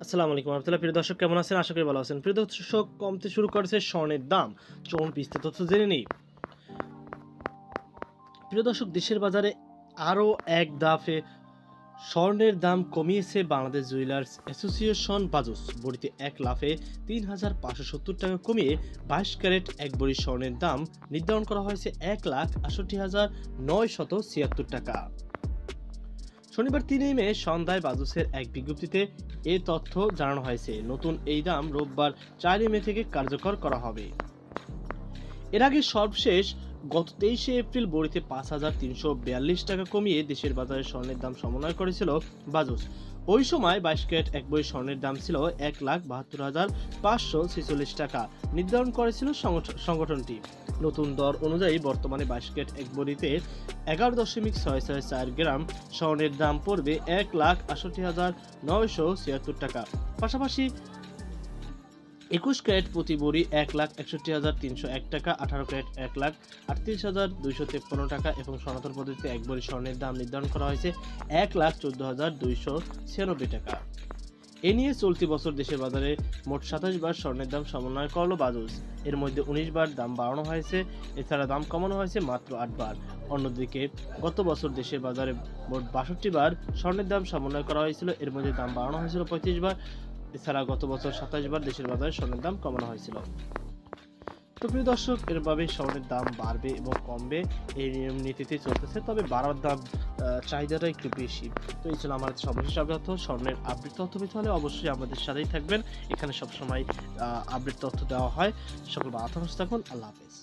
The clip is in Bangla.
আসসালামু আলাইকুম রহমতুল্লাহ। প্রিয় দর্শক কেমন আছেন? আশা করি ভালো আছেন। প্রিয় দর্শক, কমতে শুরু করেছে স্বর্ণের দাম। চলুন বিস্তারিত তথ্য জেনে নেই। প্রিয় দর্শক, দেশের বাজারে আরও এক দফে স্বর্ণের দাম কমিয়েছে বাংলাদেশ জুয়েলার্স অ্যাসোসিয়েশন বাজুস। বড়িতে এক লাফে ৩,৫৭০ টাকা কমিয়ে ২২ ক্যারেট এক ভরি স্বর্ণের দাম নির্ধারণ করা হয়েছে ১,৬৮,৯৭৬ টাকা। শনিবার ৩ মে সন্ধ্যায় বাজুসের এক বিজ্ঞপ্তিতে এ তথ্য জানানো হয়েছে। নতুন এই দাম রোববার ৪ মে থেকে কার্যকর করা হবে। এর আগে সর্বশেষ গত ২৩ এপ্রিল বড়িতে ৫,৩৪২ টাকা কমিয়ে দেশের বাজারে স্বর্ণের দাম সমন্বয় করেছিল বাজুস। ওই সময় ২২ ক্যারেট এক ভরি স্বর্ণের দাম ছিল ১,৭২,৫৪৬ টাকা নির্ধারণ করেছিল সংগঠনটি। নতুন দর অনুযায়ী বর্তমানে ২২ ক্যারেট এক ভরিতে ১১.৬৬৪ গ্রাম স্বর্ণের দাম পড়বে ১,৬৮,৯৭৬ টাকা। পাশাপাশি ২১ ক্যারেট প্রতি ভরি ১,৬১,৩০১ টাকা, ১৮ ক্যারেট ১,৩৮,২৫৩ টাকা এবং সনাতন পদ্ধতিতে এক ভরি স্বর্ণের দাম নির্ধারণ করা হয়েছে ১,১৪,২৯৬ টাকা। এ নিয়ে চলতি বছর দেশের বাজারে মোট ২৭ বার স্বর্ণের দাম সমন্বয় করল বাজুস। এর মধ্যে ১৯ বার দাম বাড়ানো হয়েছে, এছাড়া দাম কমানো হয়েছে মাত্র ৮ বার। অন্যদিকে গত বছর দেশের বাজারে মোট ৬২ বার স্বর্ণের দাম সমন্বয় করা হয়েছিল, এর মধ্যে দাম বাড়ানো হয়েছিল ৩৫ বার। এছাড়া গত বছর ২৭ বার দেশের বাজারে স্বর্ণের দাম কমানো হয়েছিল। তো প্রিয় দর্শক, এরভাবে স্বর্ণের দাম বাড়বে এবং কমবে, এই নিয়ম নীতিতে চলতেছে। তবে বাড়ার দাম চাহিদাটা একটু বেশি। তো এই ছিল আমার সর্বশেষ আপডেট। স্বর্ণের আপডেট তথ্য পেতে হলে অবশ্যই আমাদের সাথেই থাকবেন। এখানে সবসময় আপডেট তথ্য দেওয়া হয়। সকল ভালো থাকুন। আল্লাহ হাফেজ।